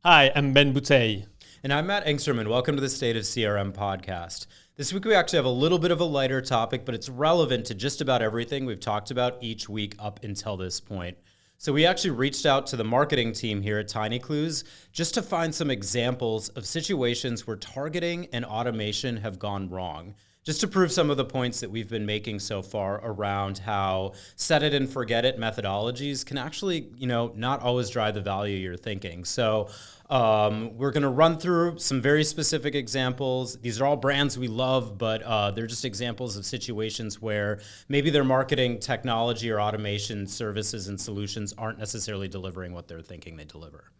Hi, I'm Ben Bouteille. And I'm Matt Engstrom, and welcome to the State of CRM podcast. This week we actually have a little bit of a lighter topic, but it's relevant to just about everything we've talked about each week up until this point. So we actually reached out to the marketing team here at Tiny Clues just to find some examples of situations where targeting and automation have gone wrong, just to prove some of the points that we've been making so far around how set it and forget it methodologies can actually, not always drive the value you're thinking. So we're going to run through some very specific examples. These are all brands we love, but they're just examples of situations where maybe their marketing technology or automation services and solutions aren't necessarily delivering what they're thinking they deliver.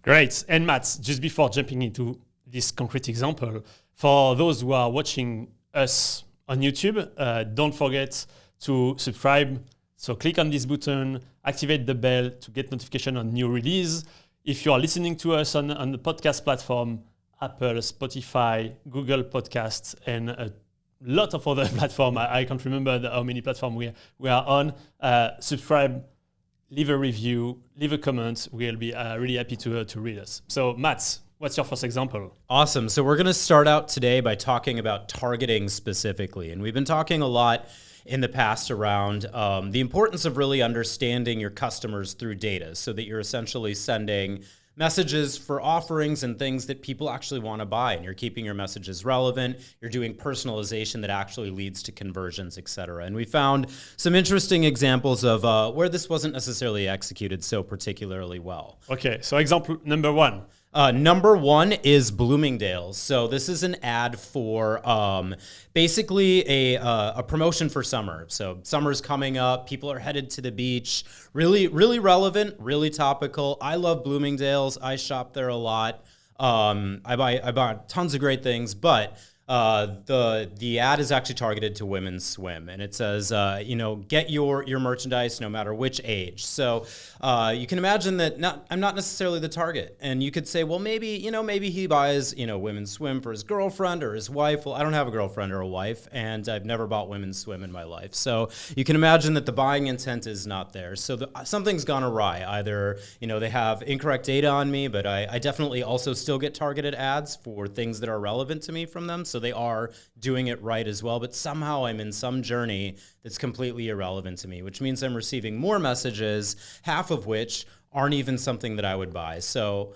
Great. And Matt, just before jumping into this concrete example, for those who are watching us on YouTube, don't forget to subscribe. So click on this button, activate the bell to get notification on new release. If you are listening to us on the podcast platform, Apple, Spotify, Google Podcasts, and a lot of other platforms, I can't remember how many platforms we are on, subscribe, leave a review, leave a comment. We'll be really happy to read us. So Matt, what's your first example? Awesome. So we're going to start out today by talking about targeting specifically. And we've been talking a lot in the past around the importance of really understanding your customers through data so that you're essentially sending messages for offerings and things that people actually want to buy, and you're keeping your messages relevant. You're doing personalization that actually leads to conversions, et cetera. And we found some interesting examples of where this wasn't necessarily executed so particularly well. Okay, so example number one. Number one is Bloomingdale's. So this is an ad for basically a promotion for summer. So summer's coming up. People are headed to the beach. Really, really relevant, really topical. I love Bloomingdale's. I shop there a lot. I buy tons of great things, but the ad is actually targeted to women's swim, and it says, get your merchandise no matter which age. So you can imagine that I'm not necessarily the target, and you could say, well, maybe he buys women's swim for his girlfriend or his wife. Well, I don't have a girlfriend or a wife, and I've never bought women's swim in my life. So you can imagine that the buying intent is not there. So something's gone awry. Either they have incorrect data on me, but I definitely also still get targeted ads for things that are relevant to me from them. So they are doing it right as well, but somehow I'm in some journey that's completely irrelevant to me, which means I'm receiving more messages, half of which aren't even something that I would buy. So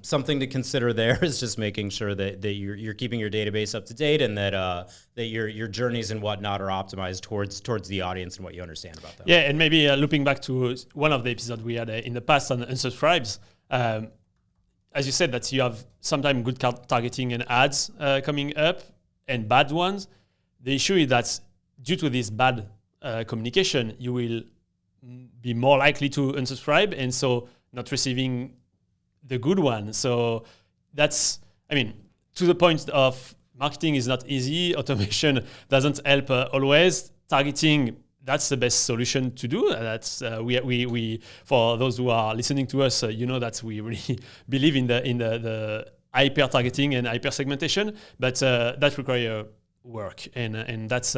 something to consider there is just making sure that you're keeping your database up to date, and that your journeys and whatnot are optimized towards the audience and what you understand about them. Yeah, and maybe looping back to one of the episodes we had in the past on unsubscribes. As you said, that you have sometimes good targeting and ads coming up and bad ones. The issue is that due to this bad communication, you will be more likely to unsubscribe, and so not receiving the good one. So that's, to the point of marketing is not easy. Automation doesn't help always. Targeting, that's the best solution to do. That's we for those who are listening to us, that we really believe in the hyper targeting and hyper segmentation, but that requires work, and that's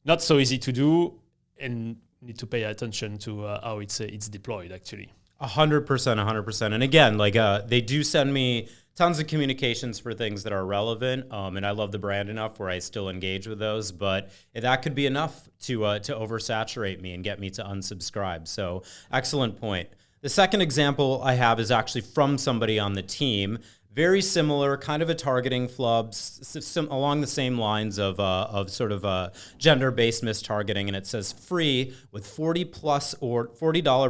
not so easy to do, and need to pay attention to how it's deployed actually. 100%. And again, they do send me tons of communications for things that are relevant, and I love the brand enough where I still engage with those, but that could be enough to oversaturate me and get me to unsubscribe. So excellent point. The second example I have is actually from somebody on the team. Very similar, kind of a targeting flub, along the same lines of sort of gender-based mistargeting, and it says free with $40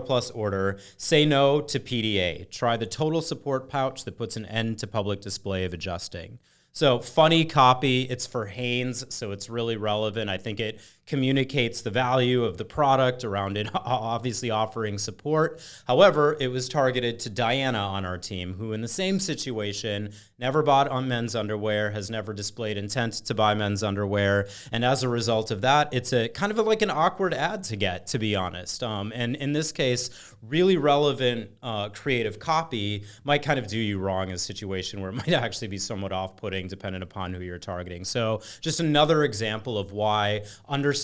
plus order. Say no to PDA. Try the total support pouch that puts an end to public display of adjusting. So funny copy. It's for Hanes, so it's really relevant. I think it communicates the value of the product around it, obviously offering support. However, it was targeted to Diana on our team, who in the same situation never bought on men's underwear, has never displayed intent to buy men's underwear. And as a result of that, it's a kind of like an awkward ad to get, to be honest. And in this case, really relevant creative copy might kind of do you wrong in a situation where it might actually be somewhat off-putting dependent upon who you're targeting. So just another example of why understanding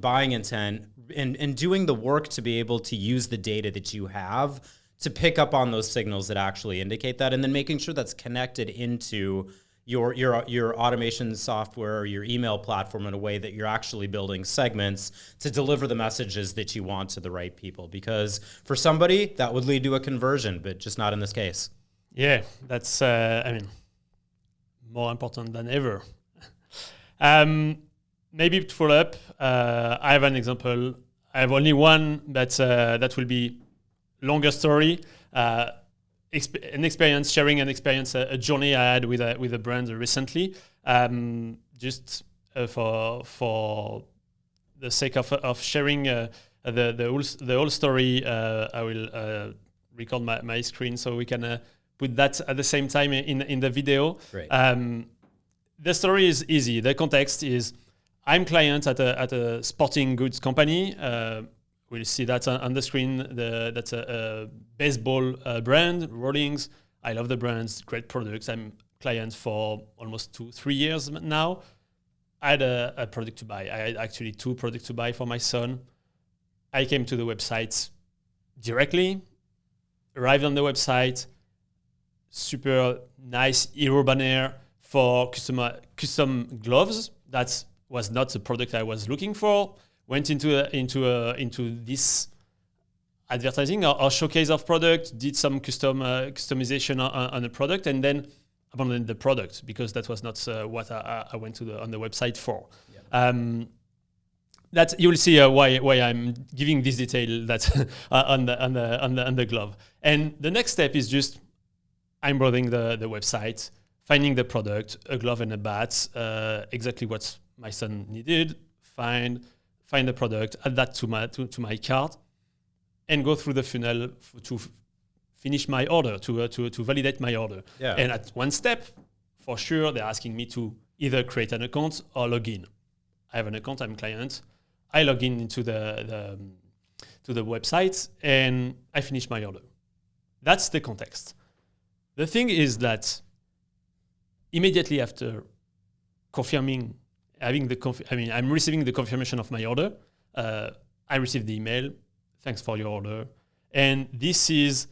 buying intent and doing the work to be able to use the data that you have to pick up on those signals that actually indicate that, and then making sure that's connected into your automation software or your email platform in a way that you're actually building segments to deliver the messages that you want to the right people. Because for somebody, that would lead to a conversion, but just not in this case. Yeah, that's, more important than ever. Maybe to follow up, I have an example. I have only one, but that will be longer story. Sharing an experience, a journey I had with a brand recently. Just for the sake of sharing the whole story, I will record my screen so we can put that at the same time in the video. Great. The story is easy. The context is I'm client at a sporting goods company. We'll see that on the screen. That's a baseball brand, Rawlings. I love the brands, great products. I'm client for almost 2-3 years now. I had a product to buy. I had actually 2 products to buy for my son. I came to the website directly, arrived on the website, super nice hero banner for custom gloves. That was not the product I was looking for. Went into this advertising or showcase of product, did some customization on the product, and then abandoned the product because that was not what I went to on the website for. Yeah. That you will see why I'm giving this detail that on the glove. And the next step is just I'm browsing the website, finding the product, a glove and a bat, exactly what my son needed. Find the product, add that to my cart, and go through the funnel to finish my order, to validate my order. Yeah. And at one step, for sure, they're asking me to either create an account or log in. I have an account, I'm a client. I log in into the website, and I finish my order. That's the context. The thing is that immediately after confirming, I'm receiving the confirmation of my order. I received the email. Thanks for your order. And this is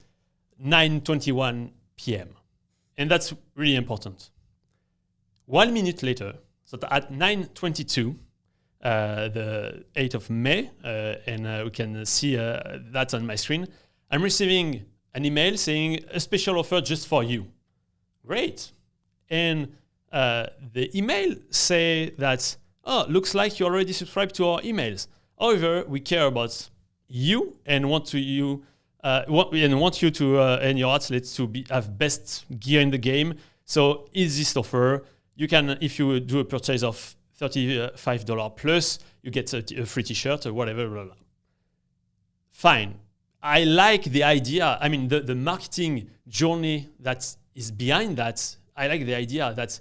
9:21 p.m. And that's really important. 1 minute later, so at 9:22, the 8th of May, and we can see that on my screen, I'm receiving an email saying a special offer just for you. Great. And the email say that, looks like you already subscribed to our emails. However, we care about you and want you to and your athletes to have best gear in the game. So, is this offer? You can, if you do a purchase of $35 plus, you get a free T-shirt or whatever. Blah, blah. Fine. I like the idea. I mean, the marketing journey that is behind that. I like the idea that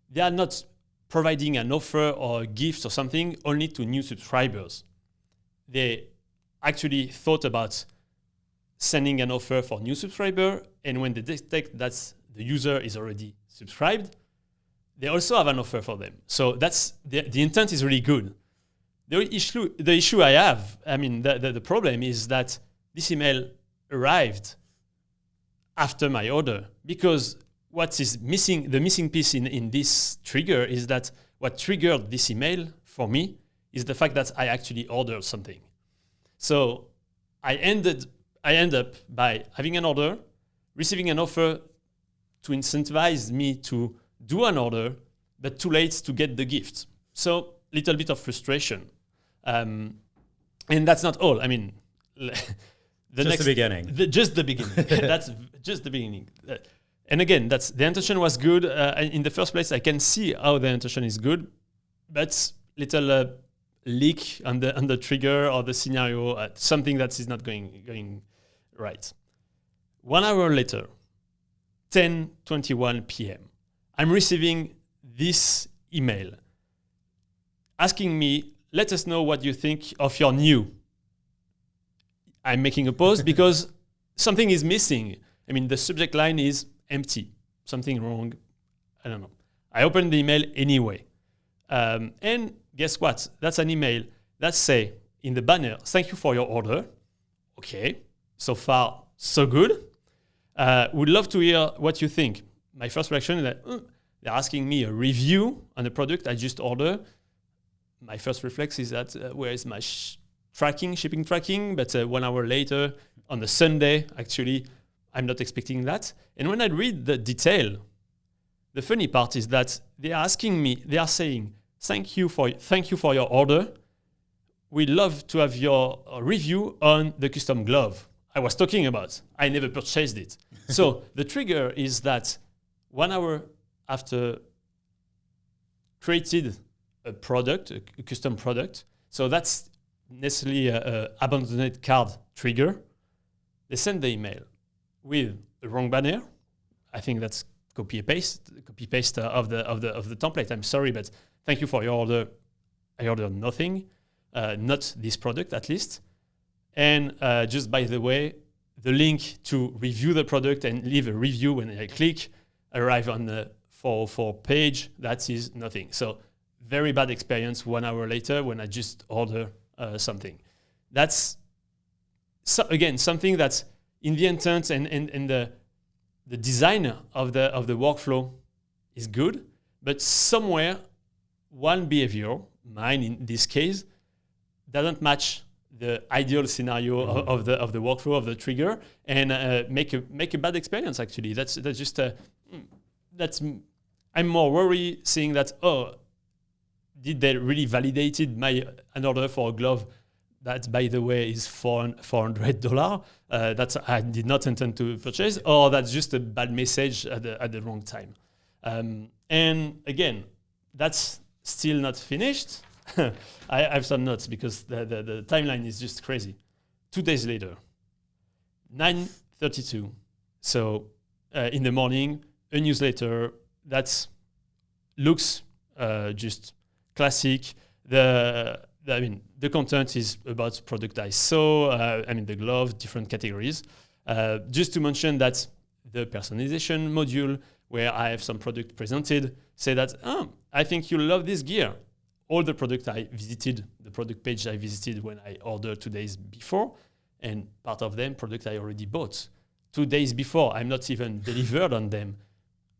they are not providing an offer or a gift or something only to new subscribers. They actually thought about sending an offer for new subscriber, and when they detect that the user is already subscribed, they also have an offer for them. So that's the intent is really good. The issue I have, the problem is that this email arrived after my order, because what is missing, the missing piece in this trigger is that what triggered this email for me is the fact that I actually ordered something. So I end up by having an order, receiving an offer to incentivize me to do an order, but too late to get the gift. So little bit of frustration. And that's not all. I mean, the beginning. Just the beginning. That's just the beginning. And again, that's the intention was good. In the first place, I can see how the intention is good, but little leak on the trigger or the scenario, something that is not going right. 1 hour later, 10:21 p.m., I'm receiving this email asking me, let us know what you think of your new. I'm making a pause because something is missing. I mean, the subject line is empty. Something wrong. I don't know. I opened the email anyway. And guess what? That's an email that say in the banner, thank you for your order. Okay. So far, so good. Would love to hear what you think. My first reaction is that they're asking me a review on the product I just ordered. My first reflex is that where is my shipping tracking? But 1 hour later, on the Sunday, actually, I'm not expecting that. And when I read the detail, the funny part is that they are saying, thank you for your order. We'd love to have your review on the custom glove I was talking about. I never purchased it. So the trigger is that 1 hour after created a product, a custom product, so that's necessarily an abandoned card trigger. They send the email with the wrong banner. I think that's copy paste of the template. I'm sorry, but thank you for your order. I ordered nothing, not this product at least. And just by the way, the link to review the product and leave a review when I click arrive on the 404 page. That is nothing. So very bad experience 1 hour later when I just order something. That's again something that's in the intent and the design of the workflow is good, but somewhere one behavior, mine in this case, doesn't match the ideal scenario of the workflow of the trigger and make a bad experience. Actually, that's just I'm more worried seeing that did they really validated an order for a glove that, by the way, is $400 that I did not intend to purchase, or that's just a bad message at the wrong time. And again, that's still not finished. I have some notes because the timeline is just crazy. 2 days later, 9:32. So in the morning, a newsletter that looks just classic. The content is about product I saw. The glove, different categories. Just to mention that the personalization module, where I have some product presented, say that I think you'll love this gear. All the product I visited, the product page I visited when I ordered 2 days before, and part of them product I already bought 2 days before. I'm not even delivered on them.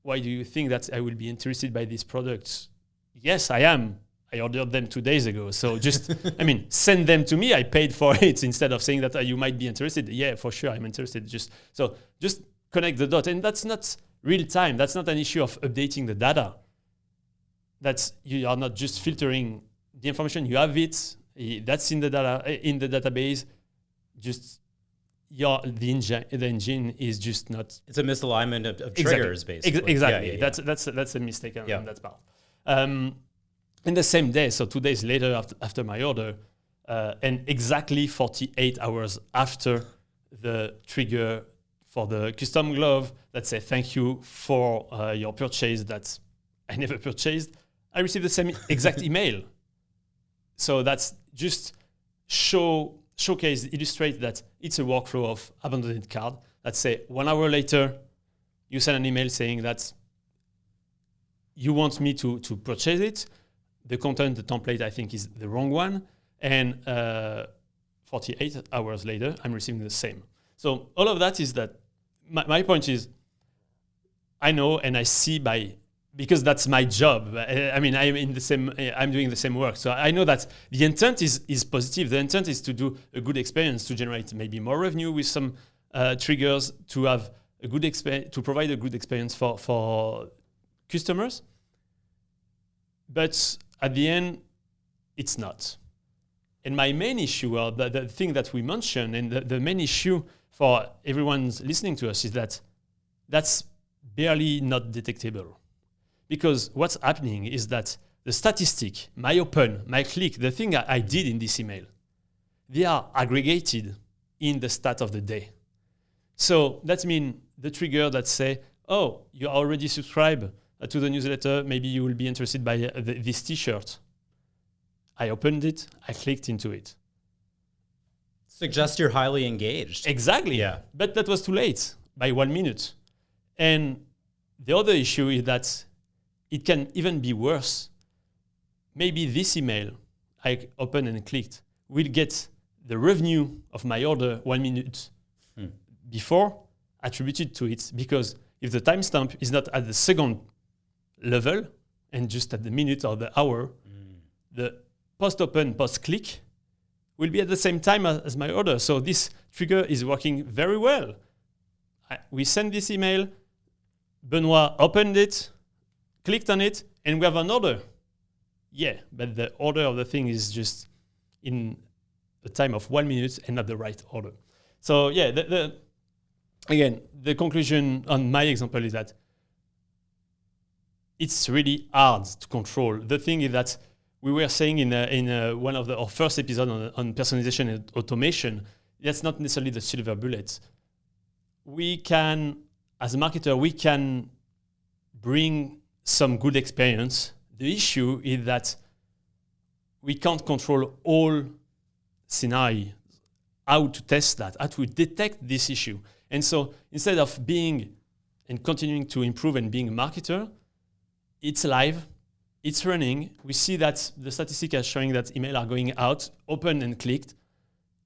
Why do you think that I will be interested by these products? Yes, I am. I ordered them 2 days ago. So just, send them to me. I paid for it instead of saying that you might be interested. Yeah, for sure, I'm interested. Just connect the dot. And that's not real time. That's not an issue of updating the data. You are not just filtering the information. You have it. That's in the data in the database. Just the engine is just not. It's a misalignment of triggers, basically. Exactly. Yeah. That's a mistake on that part. In the same day, so 2 days later after my order, and exactly 48 hours after the trigger for the custom glove that say thank you for your purchase that I never purchased, I received the same exact email. So that's just illustrate that it's a workflow of abandoned card. Let's say 1 hour later, you send an email saying that you want me to purchase it. The content, the template, I think is the wrong one. And 48 hours later, I'm receiving the same. So all of that is that my point is, I know and I see because that's my job. I'm doing the same work. So I know that the intent is positive. The intent is to do a good experience, to generate maybe more revenue with some triggers, to have a good to provide a good experience for customers. But at the end, it's not. And my main issue, or the thing that we mentioned, and the main issue for everyone listening to us is that that's barely not detectable. Because what's happening is that the statistic, my open, my click, the thing I did in this email, they are aggregated in the stat of the day. So that means the trigger that say, you already subscribed to the newsletter, maybe you will be interested by this t-shirt. I opened it, I clicked into it. Suggest you're highly engaged. Exactly. Yeah. But that was too late by 1 minute. And the other issue is that it can even be worse. Maybe this email I opened and clicked will get the revenue of my order 1 minute before attributed to it, because if the timestamp is not at the second level and just at the minute or the hour, the post-open, post-click will be at the same time as my order. So this trigger is working very well. We send this email, Benoit opened it, clicked on it, and we have an order. Yeah, but the order of the thing is just in a time of 1 minute and not the right order. So yeah, again, the conclusion on my example is that it's really hard to control. The thing is that we were saying in one of our first episode on personalization and automation, that's not necessarily the silver bullet. We can, as a marketer, we can bring some good experience. The issue is that we can't control all scenarios, how to test that, how to detect this issue. And so instead of being and continuing to improve and being a marketer, it's live, it's running. We see that the statistics are showing that emails are going out, open and clicked,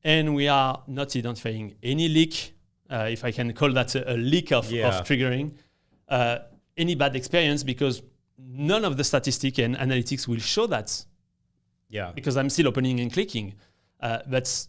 and we are not identifying any leak, if I can call that a leak of triggering, any bad experience, because none of the statistics and analytics will show that. Yeah. Because I'm still opening and clicking. That's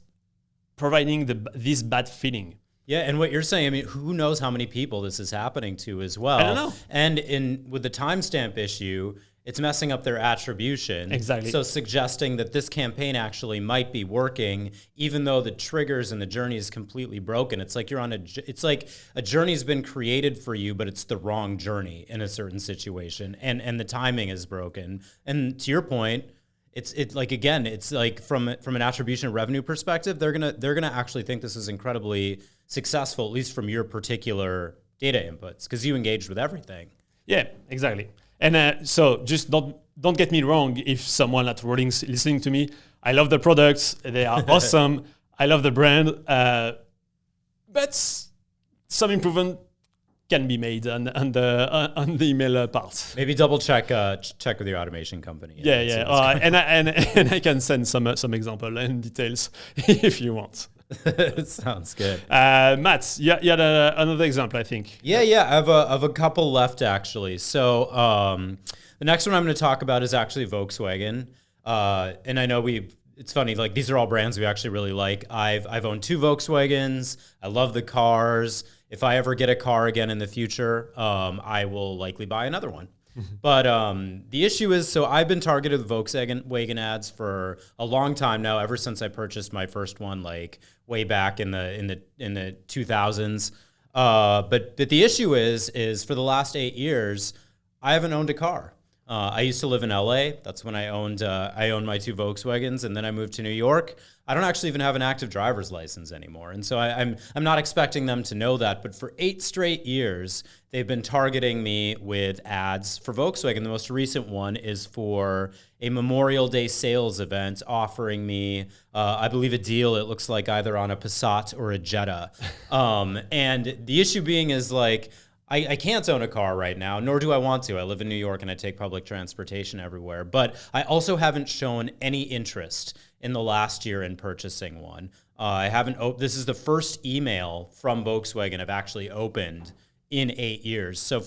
providing this bad feeling. Yeah, and what you're saying, I mean, who knows how many people this is happening to as well. I don't know. And with the timestamp issue, it's messing up their attribution. Exactly. So suggesting that this campaign actually might be working, even though the triggers and the journey is completely broken. It's like it's like a journey's been created for you, but it's the wrong journey in a certain situation, and the timing is broken. And to your point, it's like from an attribution revenue perspective, they're gonna actually think this is incredibly successful, at least from your particular data inputs, because you engaged with everything. Yeah, exactly. And so just don't get me wrong. If someone at Rolling's listening to me, I love the products. They are awesome. I love the brand. But some improvement can be made on the email part. Maybe double check with your automation company. Yeah. And I can send some example and details if you want. Sounds good. Matt, you had another example, I think. Yeah. I have a couple left actually. So the next one I'm going to talk about is actually Volkswagen. And I know it's funny, like these are all brands we actually really like. I've owned 2 Volkswagens. I love the cars. If I ever get a car again in the future, I will likely buy another one. But the issue is, so I've been targeted with Volkswagen ads for a long time now, ever since I purchased my first one, like way back in the 2000s. But the issue is for the last 8 years, I haven't owned a car. I used to live in LA. That's when I owned my 2 Volkswagens, and then I moved to New York. I don't actually even have an active driver's license anymore, and so I'm not expecting them to know that. But for 8 straight years, they've been targeting me with ads for Volkswagen. The most recent one is for a Memorial Day sales event, offering me, I believe, a deal. It looks like either on a Passat or a Jetta, and the issue being is like, I can't own a car right now, nor do I want to. I live in New York and I take public transportation everywhere. But I also haven't shown any interest in the last year in purchasing one. I haven't. This is the first email from Volkswagen I've actually opened in 8 years. So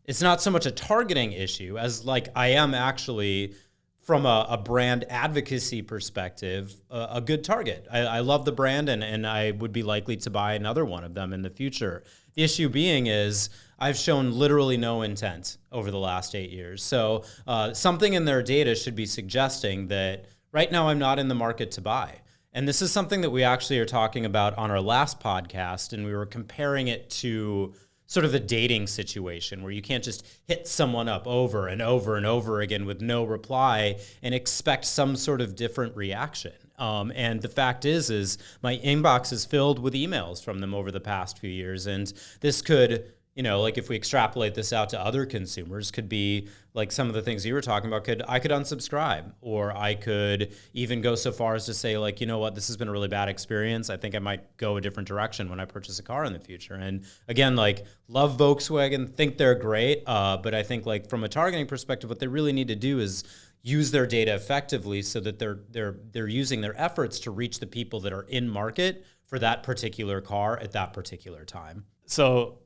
it's not so much a targeting issue as like I am actually, from a brand advocacy perspective, a good target. I love the brand and I would be likely to buy another one of them in the future. The issue being is I've shown literally no intent over the last 8 years. So something in their data should be suggesting that right now I'm not in the market to buy. And this is something that we actually are talking about on our last podcast, and we were comparing it to sort of the dating situation where you can't just hit someone up over and over and over again with no reply and expect some sort of different reaction. And the fact is my inbox is filled with emails from them over the past few years. And this could, like if we extrapolate this out to other consumers, could be like some of the things you were talking about. I could unsubscribe, or I could even go so far as to say, like, you know what, this has been a really bad experience. I think I might go a different direction when I purchase a car in the future. And again, like, love Volkswagen, think they're great. But I think, like, from a targeting perspective, what they really need to do is use their data effectively so that they're using their efforts to reach the people that are in market for that particular car at that particular time. So,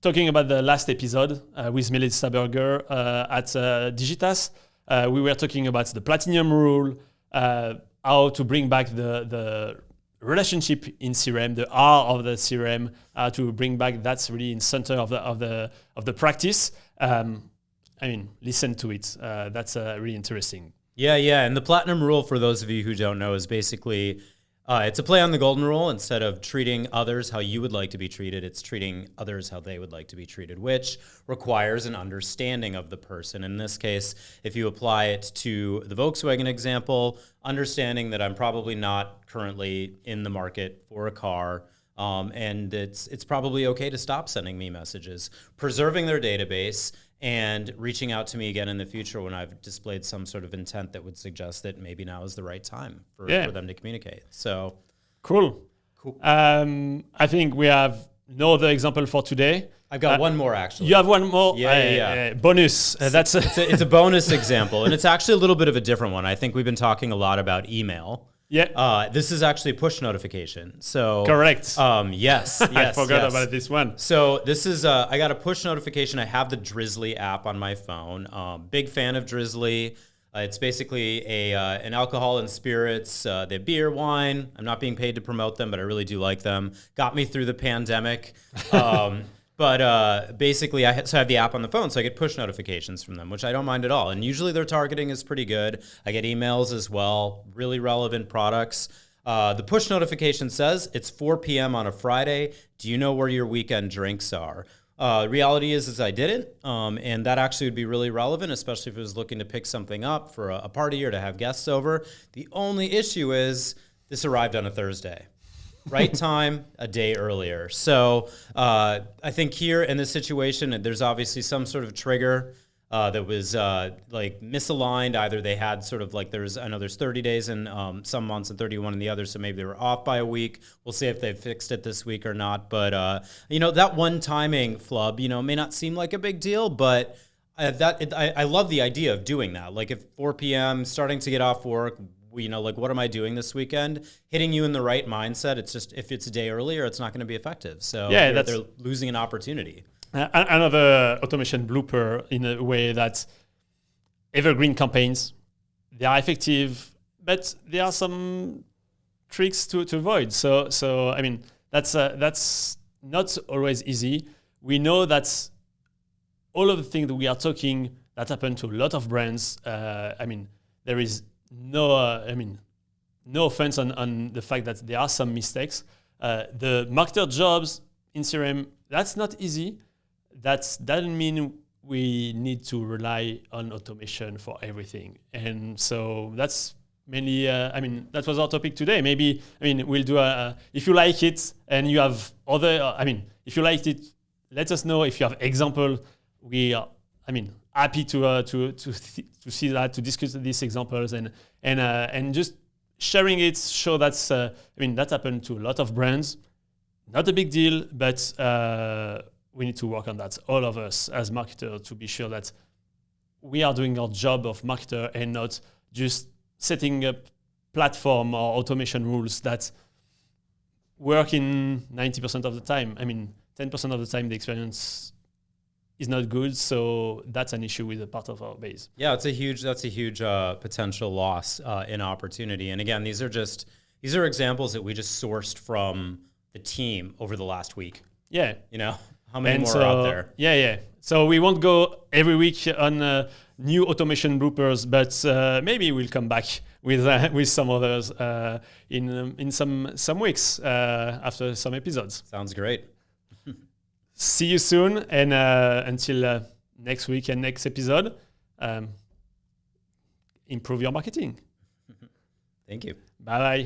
talking about the last episode with Melissa Berger at Digitas, we were talking about the platinum rule, how to bring back the relationship in CRM, the R of the CRM, to bring back that's really in center of the practice. Listen to it. That's really interesting. Yeah. And the platinum rule, for those of you who don't know, is basically it's a play on the golden rule. Instead of treating others how you would like to be treated, it's treating others how they would like to be treated, which requires an understanding of the person. In this case, if you apply it to the Volkswagen example, understanding that I'm probably not currently in the market for a car, and it's probably okay to stop sending me messages, preserving their database, and reaching out to me again in the future when I've displayed some sort of intent that would suggest that maybe now is the right time for them to communicate. So cool. I think we have no other example for today. I've got one more, actually. You have one more? Yeah. Bonus. It's a bonus example, and it's actually a little bit of a different one. I think we've been talking a lot about email. Yeah. This is actually a push notification. So correct. Yes. I forgot about this one. So this is I got a push notification. I have the Drizzly app on my phone. Big fan of Drizzly. It's basically an alcohol and spirits. They have beer, wine. I'm not being paid to promote them, but I really do like them. Got me through the pandemic. But basically, I have the app on the phone, so I get push notifications from them, which I don't mind at all. And usually their targeting is pretty good. I get emails as well, really relevant products. The push notification says it's 4 p.m. on a Friday. Do you know where your weekend drinks are? Reality is I didn't, and that actually would be really relevant, especially if I was looking to pick something up for a party or to have guests over. The only issue is this arrived on a Thursday. Right time, a day earlier. So I think here in this situation, there's obviously some sort of trigger that was like misaligned. Either they had sort of like there's 30 days in some months and 31 in the others, so maybe they were off by a week. We'll see if they fixed it this week or not. But that one timing flub, may not seem like a big deal, but I love the idea of doing that. Like if 4 p.m. starting to get off work. What am I doing this weekend? Hitting you in the right mindset. It's just, if it's a day earlier, it's not going to be effective. So they're losing an opportunity. Another automation blooper in a way that evergreen campaigns, they are effective, but there are some tricks to avoid. So that's not always easy. We know that all of the things that we are talking that happen to a lot of brands. There is no offense on the fact that there are some mistakes. The marketer jobs in CRM, that's not easy. That doesn't mean we need to rely on automation for everything. And so that's mainly, that was our topic today. Maybe, we'll do if you like it and you have other, if you liked it, let us know. If you have example, we are, happy to see that, to discuss these examples and just sharing it. Show that's that happened to a lot of brands. Not a big deal, but we need to work on that, all of us as marketers, to be sure that we are doing our job of marketer and not just setting up platform or automation rules that work in 90% of the time. 10% of the time the experience is not good, so that's an issue with a part of our base. Yeah, that's a huge potential loss in opportunity. And again, these are examples that we just sourced from the team over the last week. Yeah, how many more are out there? Yeah. So we won't go every week on new automation bloopers, but maybe we'll come back with some others in some weeks after some episodes. Sounds great. See you soon, and until next week and next episode, improve your marketing. Thank you. Bye-bye.